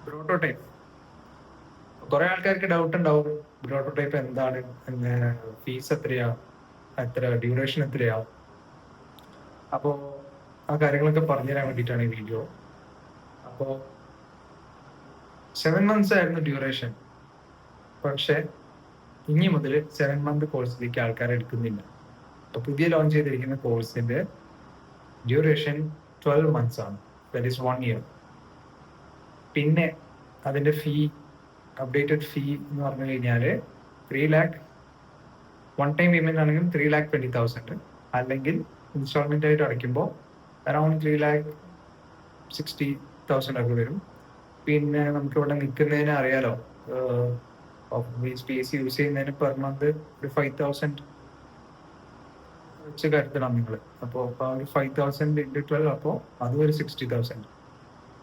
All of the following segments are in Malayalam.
പ്രോട്ടോടൈപ്പ്. കുറെ ആൾക്കാർക്ക് ഡൗട്ട് ഉണ്ടാവും, പ്രോട്ടോടൈപ്പ് എന്താണ്, ഫീസ് എത്രയാ, ഡ്യൂറേഷൻ എത്രയാ. അപ്പോ ആ കാര്യങ്ങളൊക്കെ പറഞ്ഞുതരാൻ വേണ്ടിയിട്ടാണ് ഈ വീഡിയോ. അപ്പോ 7 months ആയിരുന്നു ഡ്യൂറേഷൻ. പക്ഷെ ഇനി മുതൽ 7 month കോഴ്സിലേക്ക് ആൾക്കാരെ എടുക്കുന്നില്ല. അപ്പൊ പുതിയ ലോഞ്ച് ചെയ്തിരിക്കുന്ന കോഴ്സിന്റെ ഡ്യൂറേഷൻ 12 months ആണ്, ദാറ്റ് ഈസ് 1 year. പിന്നെ അതിന്റെ അപ്ഡേറ്റഡ് ഫീ എന്ന് പറഞ്ഞു കഴിഞ്ഞാല് 3 lakh. വൺ ടൈം പേയ്മെന്റ് ആണെങ്കിൽ 3,20,000, അല്ലെങ്കിൽ ഇൻസ്റ്റാൾമെന്റ് ആയിട്ട് അടയ്ക്കുമ്പോൾ അറൌണ്ട് 3,60,000 ഒക്കെ വരും. പിന്നെ നമുക്ക് ഇവിടെ നിൽക്കുന്നതിന് അറിയാലോ, സ്പേസ് യൂസ് ചെയ്യുന്നതിന് പെർ മന്ത് ഒരു 5,000 വെച്ച് കരുതണം നിങ്ങൾ. അപ്പോൾ 5,000 ഇൻറ്റു 12, അപ്പോൾ അതും ഒരു 60,000.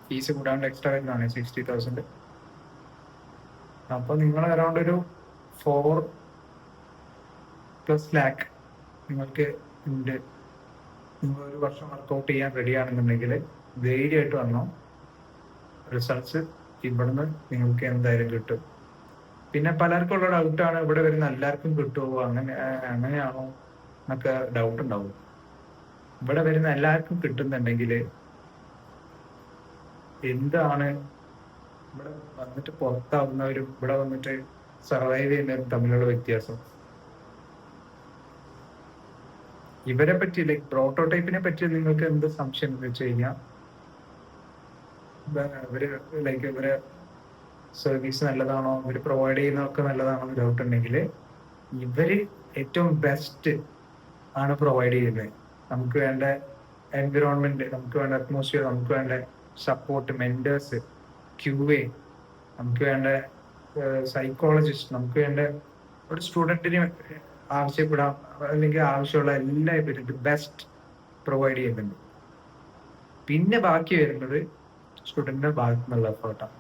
ഫീസ് കൂടാണ്ട് എക്സ്ട്രാ വരുന്നതാണ് 60,000. അപ്പൊ നിങ്ങൾ അറൌണ്ട് ഒരു 4+ lakh നിങ്ങൾക്ക് ഉണ്ട്. നിങ്ങൾ ഒരു വർഷം വർക്ക്ഔട്ട് ചെയ്യാൻ റെഡി ആണെന്നുണ്ടെങ്കിൽ ധൈര്യമായിട്ട് വന്നോ. റിസൾട്ട്സ് ഇവിടുന്ന് നിങ്ങൾക്ക് എന്തായാലും കിട്ടും. പിന്നെ പലർക്കും ഉള്ള ഡൗട്ടാണ്, ഇവിടെ വരുന്ന എല്ലാവർക്കും കിട്ടുമോ, അങ്ങനെയാണോ എന്നൊക്കെ ഡൗട്ട് ഉണ്ടാവും. ഇവിടെ വരുന്ന എല്ലാവർക്കും കിട്ടുന്നുണ്ടെങ്കിൽ എന്താണ് ഇവിടെ വന്നിട്ട് പുറത്താവുന്നവരും ഇവിടെ വന്നിട്ട് സർവൈവ് ചെയ്യുന്നവരും തമ്മിലുള്ള വ്യത്യാസം? ഇവരെ പറ്റി, ലൈക്ക് പ്രോട്ടോടൈപ്പിനെ പറ്റി നിങ്ങൾക്ക് എന്ത് സംശയം എന്ന് വെച്ച് കഴിഞ്ഞാൽ, ഇവരെ സർവീസ് നല്ലതാണോ, ഇവർ പ്രൊവൈഡ് ചെയ്യുന്നതൊക്കെ നല്ലതാണോ എന്ന് ഡൗട്ട് ഉണ്ടെങ്കിൽ, ഇവര് ഏറ്റവും ബെസ്റ്റ് ആണ് പ്രൊവൈഡ് ചെയ്യുന്നത്. നമുക്ക് വേണ്ട എൻവിറോൺമെന്റ്, നമുക്ക് വേണ്ട അറ്റ്മോസ്ഫിയർ, നമുക്ക് വേണ്ട സപ്പോർട്ട്, മെന്റേഴ്സ്, QA, നമുക്ക് വേണ്ട സൈക്കോളജിസ്റ്റ്, നമുക്ക് വേണ്ട ഒരു സ്റ്റുഡന്റിന് ആവശ്യപ്പെടാം അല്ലെങ്കിൽ ആവശ്യമുള്ള എല്ലാ ഇവരും ബെസ്റ്റ് പ്രൊവൈഡ് ചെയ്യുന്നുണ്ട്. പിന്നെ ബാക്കി വരുന്നത് സ്റ്റുഡന്റിന്റെ ഭാഗത്തു നിന്നുള്ള എഫേർട്ടാണ്.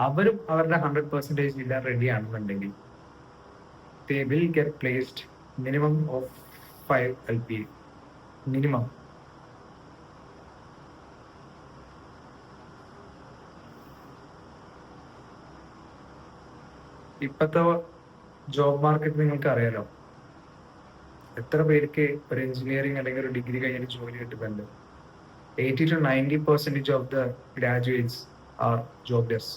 അവരും അവരുടെ 100% ഇല്ലാൻ റെഡി ആണെന്നുണ്ടെങ്കിൽ they will get placed minimum of 5 LPA minimum. ഇപ്പോഴത്തെ ജോബ് മാർക്കറ്റ് നിങ്ങൾക്ക് അറിയാലോ, എത്ര പേർക്ക് ഒരു എഞ്ചിനീയറിംഗ് അല്ലെങ്കിൽ ഒരു ഡിഗ്രി കഴിഞ്ഞിട്ട് ജോലി കിട്ടുന്നുണ്ട്. 80 to 90% of the graduates are jobless.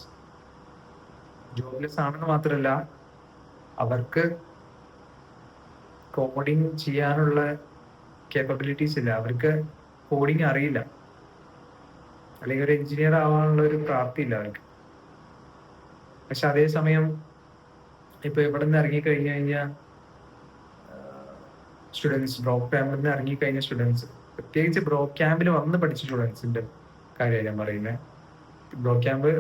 Jobless ആണെന്ന് മാത്രമല്ല, അവർക്ക് കോഡിങ് ചെയ്യാനുള്ള കേപ്പബിലിറ്റീസ് ഇല്ല, അവർക്ക് കോഡിങ് അറിയില്ല, അല്ലെങ്കിൽ ഒരു എഞ്ചിനീയർ ആവാനുള്ള ഒരു പ്രാപ്തി ഇല്ല അവർക്ക്. പക്ഷെ അതേസമയം ഇപ്പൊ ഇവിടെ നിന്ന് ഇറങ്ങിക്കഴിഞ്ഞു കഴിഞ്ഞാൽ സ്റ്റുഡൻസ്, ബ്രോക്ക് ക്യാമ്പിൽ നിന്ന് ഇറങ്ങിക്കഴിഞ്ഞ സ്റ്റുഡൻസ്, പ്രത്യേകിച്ച് ബ്രോക്ക് ക്യാമ്പിൽ വന്ന് പഠിച്ച സ്റ്റുഡൻസിന്റെ കാര്യമാണ് ഞാൻ പറയുന്നത്. ബ്രോക്ക് ക്യാമ്പ്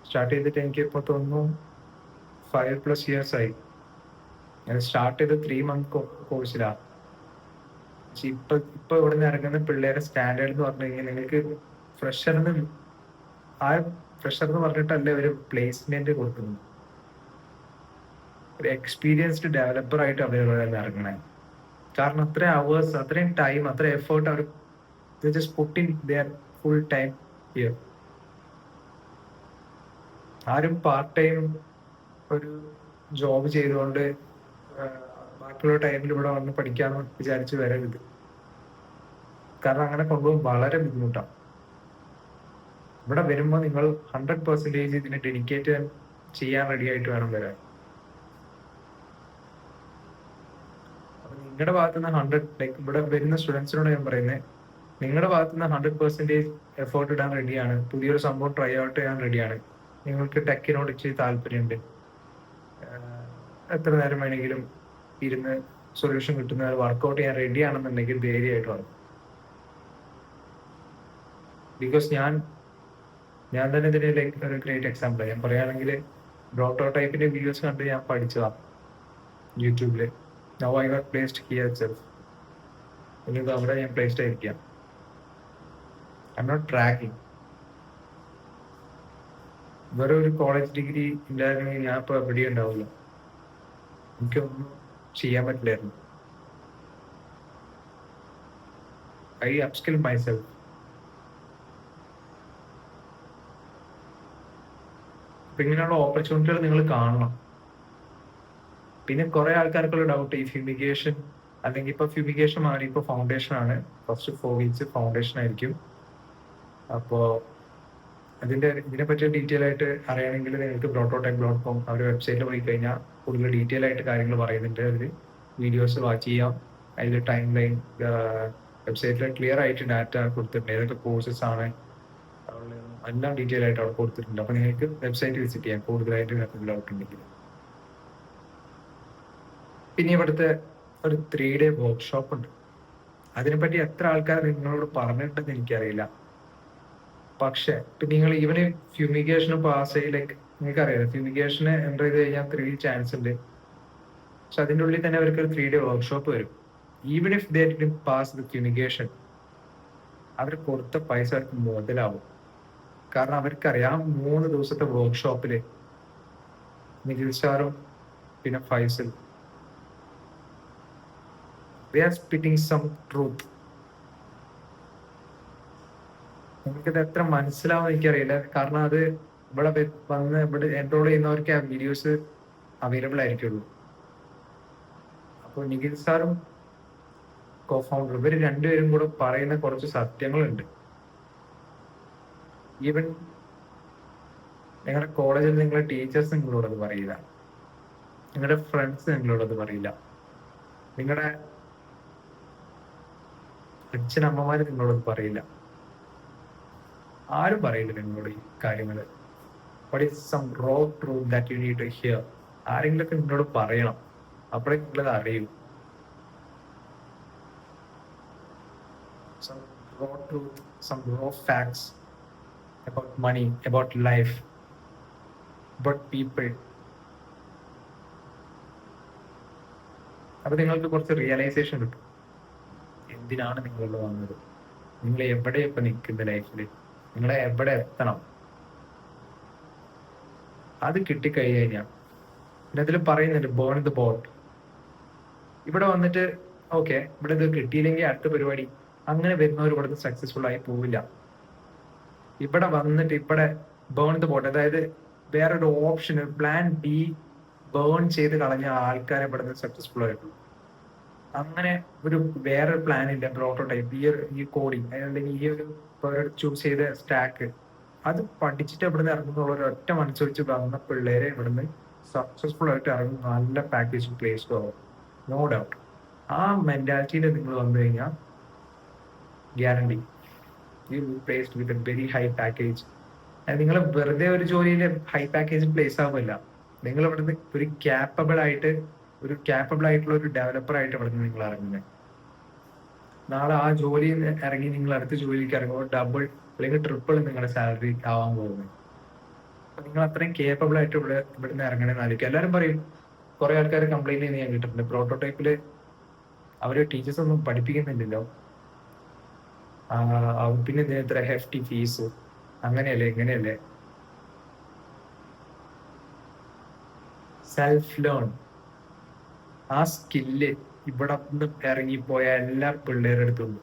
സ്റ്റാർട്ട് ചെയ്തിട്ട് എനിക്ക് ഇപ്പോൾ തോന്നുന്നു 5+ years ആയി. ഞാൻ സ്റ്റാർട്ട് ചെയ്ത് 3 month കോഴ്സിലാണ്. പക്ഷെ ഇപ്പൊ ഇവിടെ നിന്ന് ഇറങ്ങുന്ന പിള്ളേരെ സ്റ്റാൻഡേർഡ് എന്ന് പറഞ്ഞു കഴിഞ്ഞാൽ, നിങ്ങൾക്ക് ഫ്രഷർ എന്ന് പറഞ്ഞിട്ടല്ലേ ഒരു പ്ലേസ്മെന്റ് കൊടുക്കുന്നത്. ഒരു എക്സ്പീരിയൻസ്ഡ് ഡെവലപ്പർ ആയിട്ട് അവരുടെ ഇറങ്ങണേ. കാരണം അത്രയും അവേഴ്സ്, അത്രയും ടൈം, അത്രയും എഫേർട്ട് അവർ just put in their full time here. ആരും പാർട്ട് ടൈം ഒരു ജോബ് ചെയ്തുകൊണ്ട് ബാക്കിയുള്ള ടൈമിൽ ഇവിടെ വന്ന് പഠിക്കാമെന്ന് വിചാരിച്ച് വരരുത്. കാരണം അങ്ങനെ കൊണ്ടുപോകാൻ വളരെ ബുദ്ധിമുട്ടാണ്. ഇവിടെ വരുമ്പോൾ നിങ്ങൾ 100% ഇതിനെ ഡെഡിക്കേറ്റ് ചെയ്യാൻ റെഡി ആയിട്ട് വേണം വരാൻ. അപ്പൊ നിങ്ങളുടെ ഭാഗത്തുനിന്ന് 100, ലൈക്ക് ഇവിടെ വരുന്ന സ്റ്റുഡൻസിനോട് ഞാൻ പറയുന്നത്, നിങ്ങളുടെ ഭാഗത്തുനിന്ന് 100% എഫേർട്ട് ഇടാൻ റെഡിയാണ്, പുതിയൊരു സംഭവം ട്രൈ ഔട്ട് ചെയ്യാൻ റെഡിയാണ്, നിങ്ങൾക്ക് ടെക്കിനോട് ഇച്ചിരി താല്പര്യമുണ്ട്, എത്ര നേരം വേണമെങ്കിലും ഇരുന്ന് സൊല്യൂഷൻ കിട്ടുന്ന വർക്ക്ഔട്ട് ചെയ്യാൻ റെഡി ആണെന്നുണ്ടെങ്കിൽ ധൈര്യമായിട്ട് വന്നു. ബിക്കോസ് ഞാൻ തന്നെ ഇതിന് ലൈക്ക് ഒരു ഗ്രേറ്റ് എക്സാമ്പിൾ ഞാൻ പറയുകയാണെങ്കിൽ, പ്രോട്ടോടൈപ്പിന്റെ വീഡിയോസ് കണ്ട് ഞാൻ പഠിച്ചതാണ് യൂട്യൂബില്. Now I got placed here itself. ഇനി അവിടെ ഞാൻ പ്ലേസ്ഡ് ആയിരിക്കാം. I am not tracking. വേറെ ഒരു കോളേജ് ഡിഗ്രി ഇല്ലായിരുന്നെങ്കിൽ ഞാൻ ഇപ്പോൾ എവിടെ ഉണ്ടാവില്ല, എനിക്കൊന്നും ചെയ്യാൻ പറ്റില്ലായിരുന്നു. I upskill myself. അപ്പൊ ഇങ്ങനെയുള്ള ഓപ്പർച്യൂണിറ്റികൾ നിങ്ങൾ കാണണം. പിന്നെ കുറെ ആൾക്കാർക്കുള്ള ഡൗട്ട് ഈ ഫ്യൂമിഗേഷൻ, അല്ലെങ്കിൽ ഇപ്പൊ ഫ്യൂമിഗേഷൻ മാറി ഇപ്പൊ ഫൗണ്ടേഷൻ ആണ്. ഫസ്റ്റ് 4 വീക്സ് ഫൗണ്ടേഷൻ ആയിരിക്കും. അപ്പോ ഇതിനെ പറ്റി ഡീറ്റെയിൽ ആയിട്ട് അറിയണമെങ്കിൽ നിങ്ങൾക്ക് prototype.com അവരുടെ വെബ്സൈറ്റിൽ പോയി കഴിഞ്ഞാൽ കൂടുതൽ ഡീറ്റെയിൽ ആയിട്ട് കാര്യങ്ങൾ പറയുന്നുണ്ട്. അതിൽ വീഡിയോസ് വാച്ച് ചെയ്യാം. അതിൽ ടൈം ലൈൻ വെബ്സൈറ്റിൽ ക്ലിയർ ആയിട്ട് ഡാറ്റ കൊടുത്തിട്ടുണ്ട്. ഏതൊക്കെ കോഴ്സസ് ആണ് എല്ലാം ഡീറ്റെയിൽ ആയിട്ട് അവിടെ കൊടുത്തിട്ടുണ്ട്. അപ്പൊ നിങ്ങൾക്ക് വെബ്സൈറ്റ് വിസിറ്റ് ചെയ്യാം കൂടുതലായിട്ട് ഡൗട്ട് ഉണ്ടെങ്കിൽ. പിന്നെ ഇവിടുത്തെ ഒരു 3-day വർക്ക്ഷോപ്പ് ഉണ്ട്. അതിനെപ്പറ്റി എത്ര ആൾക്കാർ നിങ്ങളോട് പറഞ്ഞിട്ടുണ്ടെന്ന് എനിക്കറിയില്ല. പക്ഷെ ഇപ്പൊ നിങ്ങൾ ഈവന് ഫ്യൂമിഗേഷന് പാസ് ആയി, ലൈക്ക് നിങ്ങൾക്കറിയാം ഫ്യൂമിഗേഷന് എൻ്റർ ചെയ്ത് കഴിഞ്ഞാൽ 3 ചാൻസ് ഉണ്ട്. പക്ഷെ അതിൻ്റെ ഉള്ളിൽ തന്നെ അവർക്ക് ഒരു 3-day വർക്ക്ഷോപ്പ് വരും. Even if they pass the fumigation, അവർ കൊടുത്ത പൈസ അവർക്ക് മുതലാവും. കാരണം അവർക്കറിയാം 3 ദിവസത്തെ വർക്ക്ഷോപ്പില് നിഖിൽ സാറും പിന്നെ Faisal they are spitting some truth. നിങ്ങൾക്കിത് എത്ര മനസ്സിലാവും എനിക്കറിയില്ല. കാരണം അത് ഇവിടെ വന്ന് ഇവിടെ എൻറോൾ ചെയ്യുന്നവർക്ക് ആ വീഡിയോസ് അവൈലബിൾ ആയിരിക്കുള്ളൂ. അപ്പോൾ നിഖിൽ സാറും കോ ഫൗണ്ടർ ഇവർ രണ്ടുപേരും കൂടെ പറയുന്ന കുറച്ച് സത്യങ്ങളുണ്ട്. ഈവൻ നിങ്ങളുടെ കോളേജിൽ നിങ്ങളുടെ ടീച്ചേഴ്സ് നിങ്ങളോടത് പറയില്ല, നിങ്ങളുടെ ഫ്രണ്ട്സ് നിങ്ങളോടത് പറയില്ല, നിങ്ങളുടെ അച്ഛനമ്മമാര് നിങ്ങളോടത് പറയില്ല, ആരും പറയില്ല നിങ്ങളോട് ഈ കാര്യങ്ങള്. What is some raw truth that you need to hear? ആരെങ്കിലൊക്കെ നിങ്ങളോട് പറയണം, അപ്പോഴേ നിങ്ങളത് അറിയൂ. Some raw truth, some raw facts about money, about life, about people. അപ്പൊ നിങ്ങൾക്ക് കുറച്ച് റിയലൈസേഷൻ കിട്ടും. എന്തിനാണ് നിങ്ങളിവിടെ വന്നത്, നിങ്ങൾ എവിടെ ഇപ്പൊ നിൽക്കുന്ന ലൈഫിൽ, നിങ്ങളെ എവിടെ എത്തണം, അത് കിട്ടിക്കഴിഞ്ഞു കഴിഞ്ഞാൽ പിന്നെ അതിൽ പറയുന്നുണ്ട് ബേൺ ദ ബോട്ട്. ഇവിടെ വന്നിട്ട് ഓക്കെ ഇവിടെ ഇത് കിട്ടിയില്ലെങ്കിൽ അടുത്ത പരിപാടി, അങ്ങനെ വരുന്നവർ ഇവിടുന്ന് സക്സസ്ഫുൾ ആയി പോവില്ല. ഇവിടെ വന്നിട്ട് ഇവിടെ ബേൺ ദ ബോട്ട്, അതായത് വേറൊരു ഓപ്ഷൻ പ്ലാൻ ബി ബേൺ ചെയ്ത് കളഞ്ഞ ആൾക്കാരെ ഇവിടുന്ന് സക്സസ്ഫുൾ ആയിട്ടുള്ളൂ. അങ്ങനെ ഒരു വേറൊരു പ്ലാൻ ഇല്ല. പ്രോട്ടോടൈപ്പ് ഈ കോഡിങ് അല്ലെങ്കിൽ ഈ ഒരു ചൂസ് ചെയ്ത സ്റ്റാക്ക് അത് പഠിച്ചിട്ട് ഇവിടുന്ന് ഇറങ്ങുന്നുള്ള ഒരു ഒറ്റ മനസ്സുവെച്ച് വന്ന പിള്ളേരെ ഇവിടുന്ന് സക്സസ്ഫുൾ ആയിട്ട് ഇറങ്ങും. നല്ല പാക്കേജ് പ്ലേസ് ആവും, നോ ഡൗട്ട്. ആ മെന്റാലിറ്റിയിൽ നിങ്ങൾ വന്നു കഴിഞ്ഞാൽ guarantee U placed with a very high package. നിങ്ങൾ വെറുതെ ഒരു ജോലിയിൽ ഹൈ പാക്കേജ് പ്ലേസ് ആവുമല്ല, നിങ്ങൾ ഇവിടുന്ന് ഒരു ക്യാപ്പബിൾ ആയിട്ടുള്ള ഒരു ഡെവലപ്പർ ആയിട്ട് ഇവിടുന്ന് നിങ്ങൾ ഇറങ്ങുന്നത്. നാളെ ആ ജോലിയിൽ ഇറങ്ങി നിങ്ങൾ അടുത്ത ജോലിക്ക് ഇറങ്ങുമ്പോൾ ഡബിൾ അല്ലെങ്കിൽ ട്രിപ്പിൾ നിങ്ങളുടെ സാലറി ആവാൻ പോകുന്നത്. അപ്പൊ നിങ്ങൾ അത്രയും കേപ്പബിൾ ആയിട്ട് ഇവിടുന്ന് ഇറങ്ങണമെന്ന് ആലോചിക്കുക. എല്ലാവരും പറയും, കുറെ ആൾക്കാർ കംപ്ലൈന്റ് ചെയ്യുന്ന ഞാൻ കേട്ടിട്ടുണ്ട്, പ്രോട്ടോടൈപ്പില് അവര് ടീച്ചേഴ്സ് ഒന്നും പഠിപ്പിക്കുന്നില്ലല്ലോ, പിന്നെ ഇതിന് ഇത്ര ഹെഫ്റ്റി ഫീസ്, അങ്ങനെയല്ലേ ഇങ്ങനെയല്ലേ. സെൽഫ് ലേൺ ആ സ്കില്ല് ഇവിടെ നിന്ന് ഇറങ്ങിപ്പോയ എല്ലാ പിള്ളേരുടെ അടുത്തുണ്ട്.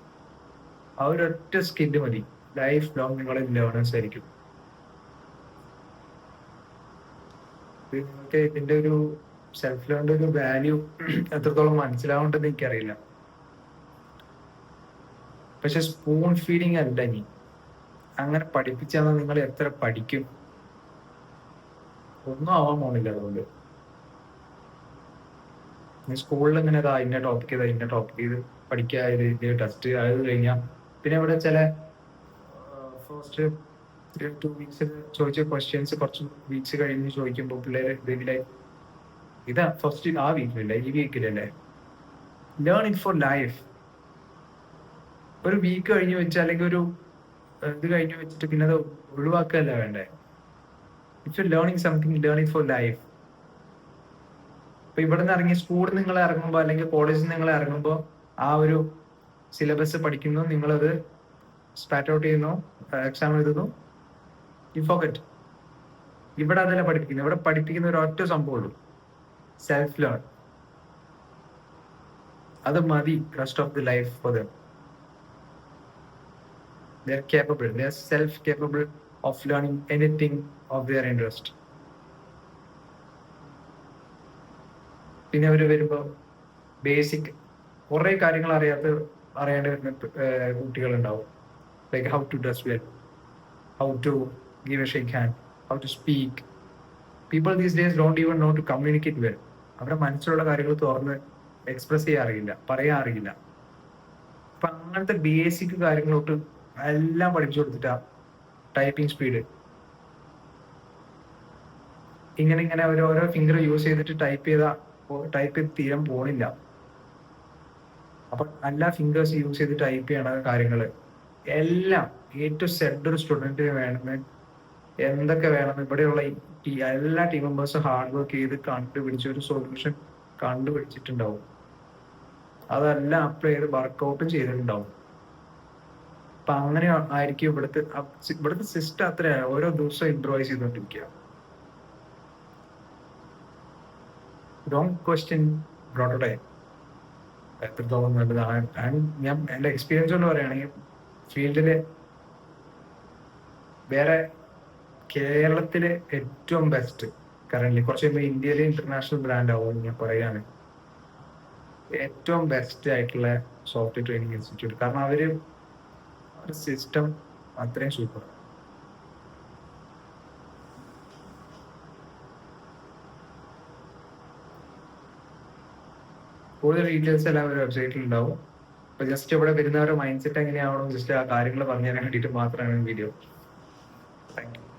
ആ ഒരൊറ്റ സ്കില്ല് മതി, ലൈഫ് ലോങ് നിങ്ങൾ ലേണേഴ്സ് ആയിരിക്കും. നിങ്ങൾക്ക് ഇതിന്റെ ഒരു സെൽഫ് ലേണിന്റെ ഒരു വാല്യൂ എത്രത്തോളം മനസ്സിലാവേണ്ടത് എനിക്കറിയില്ല. പക്ഷെ സ്പൂൺ ഫീഡിങ് അല്ല, ഇനി അങ്ങനെ പഠിപ്പിച്ചാൽ നിങ്ങൾ എത്ര പഠിക്കും? ഒന്നും ആവാൻ പോണില്ല. അതുകൊണ്ട് സ്കൂളിൽ ഇങ്ങനെ ഇന്ന ടോപ്പിക് ചെയ്ത് പഠിക്കുക, ഇത് ടെസ്റ്റ് അത് കഴിഞ്ഞാൽ പിന്നെ ഇവിടെ ചില ഫസ്റ്റ് 2 വീക്സ് ചോദിച്ച ക്വസ്റ്റ്യൻസ് കുറച്ച് വീക്സ് കഴിഞ്ഞ് ചോദിക്കുമ്പോൾ പിള്ളേര് ഇതിലെ ഇതാ ഫസ്റ്റ് ആ വീക്കിലല്ലേ ഈ വീക്കിലല്ലേ, ലേൺ ഇറ്റ് ഫോർ ലൈഫ്. ഒരു വീക്ക് കഴിഞ്ഞ് വെച്ചാൽ അല്ലെങ്കിൽ ഒരു ഇത് കഴിഞ്ഞ് വെച്ചിട്ട് പിന്നെ അത് ഒഴിവാക്കുകയല്ല വേണ്ടേ. If you learning something, learn it for life. ഇപ്പൊ ഇവിടെ നിന്ന് ഇറങ്ങി സ്കൂളിൽ നിങ്ങൾ ഇറങ്ങുമ്പോൾ അല്ലെങ്കിൽ കോളേജിൽ നിങ്ങൾ ഇറങ്ങുമ്പോൾ ആ ഒരു സിലബസ് പഠിക്കുന്നു, നിങ്ങളത് സ്പാറ്റ് ഔട്ട് ചെയ്യുന്നു, എക്സാം എഴുതുന്നു, യു ഫോർഗെറ്റ്. ഇവിടെ അതല്ല പഠിപ്പിക്കുന്നത്. ഇവിടെ പഠിപ്പിക്കുന്ന ഒരു ഒറ്റ സംഭവമുള്ളൂ, സെൽഫ് ലേൺ. അത് മതി rest of the life for them. They are capable, they are self-capable of learning anything of their interest. പിന്നെ അവർ വരുമ്പോൾ ബേസിക് കുറേ കാര്യങ്ങൾ അറിയേണ്ടി വരുന്ന കുട്ടികളുണ്ടാവും. Like how to dress well, how to give a shake hand, how to speak. People these days don't even know to communicate well. അവരുടെ മനസ്സിലുള്ള കാര്യങ്ങൾ തുറന്ന് എക്സ്പ്രസ് ചെയ്യാൻ അറിയില്ല, പറയാൻ അറിയില്ല. അപ്പൊ അങ്ങനത്തെ ബേസിക് കാര്യങ്ങളോട്ട് എല്ലാം പഠിപ്പിച്ചു കൊടുത്തിട്ടാ ടൈപ്പിംഗ് സ്പീഡ്. ഇങ്ങനെ ഓരോ ഫിംഗർ യൂസ് ചെയ്തിട്ട് ടൈപ്പ് ചെയ്ത് തീരം പോണില്ല. അപ്പൊ എല്ലാ ഫിംഗേഴ്സ് യൂസ് ചെയ്ത് ടൈപ്പ് ചെയ്യണ കാര്യങ്ങള് എല്ലാം ഏറ്റവും സെഡ് ഒരു സ്റ്റുഡന്റിന് വേണമെന്ന് എന്തൊക്കെ വേണം, ഇവിടെയുള്ള എല്ലാ ടീം മെമ്പേഴ്സും ഹാർഡ് വർക്ക് ചെയ്ത് കണ്ടുപിടിച്ച ഒരു സൊല്യൂഷൻ കണ്ടുപിടിച്ചിട്ടുണ്ടാവും. അതെല്ലാം അപ്ലൈ ചെയ്ത് വർക്ക്ഔട്ടും ചെയ്തിട്ടുണ്ടാവും. അപ്പൊ അങ്ങനെ ആയിരിക്കും ഇവിടുത്തെ സിസ്റ്റം അത്രയാണ്. ഓരോ ദിവസവും ഇംപ്രൂവൈസ് ചെയ്തുകൊണ്ടിരിക്കുക. റോങ് ക്വസ്റ്റ്യൻ ബ്രോട്ടോടെ എത്രത്തോളം നല്ലതാണ്. ഞാൻ എന്റെ എക്സ്പീരിയൻസ് കൊണ്ട് പറയുകയാണെങ്കിൽ ഫീൽഡില് വേറെ കേരളത്തിലെ ഏറ്റവും ബെസ്റ്റ് കറന്റ് കുറച്ച് കഴിയുമ്പോൾ ഇന്ത്യയിലെ ഇന്റർനാഷണൽ ബ്രാൻഡ് ആവും ഞാൻ പറയുകയാണ്. ഏറ്റവും ബെസ്റ്റ് ആയിട്ടുള്ള സോഫ്റ്റ്വെയർ ട്രെയിനിങ് ഇൻസ്റ്റിറ്റ്യൂട്ട്. കാരണം അവര് സിസ്റ്റം അത്രയും സൂപ്പർ. കൂടുതൽ ഡീറ്റെയിൽസ് എല്ലാം ഒരു വെബ്സൈറ്റിൽ ഉണ്ടാവും. അപ്പൊ ജസ്റ്റ് ഇവിടെ വരുന്നവരുടെ മൈൻഡ് സെറ്റ് എങ്ങനെയാവണം ജസ്റ്റ് ആ കാര്യങ്ങൾ പറഞ്ഞു തരാൻ വേണ്ടിയിട്ട് മാത്രമാണ് വീഡിയോ. Thank you.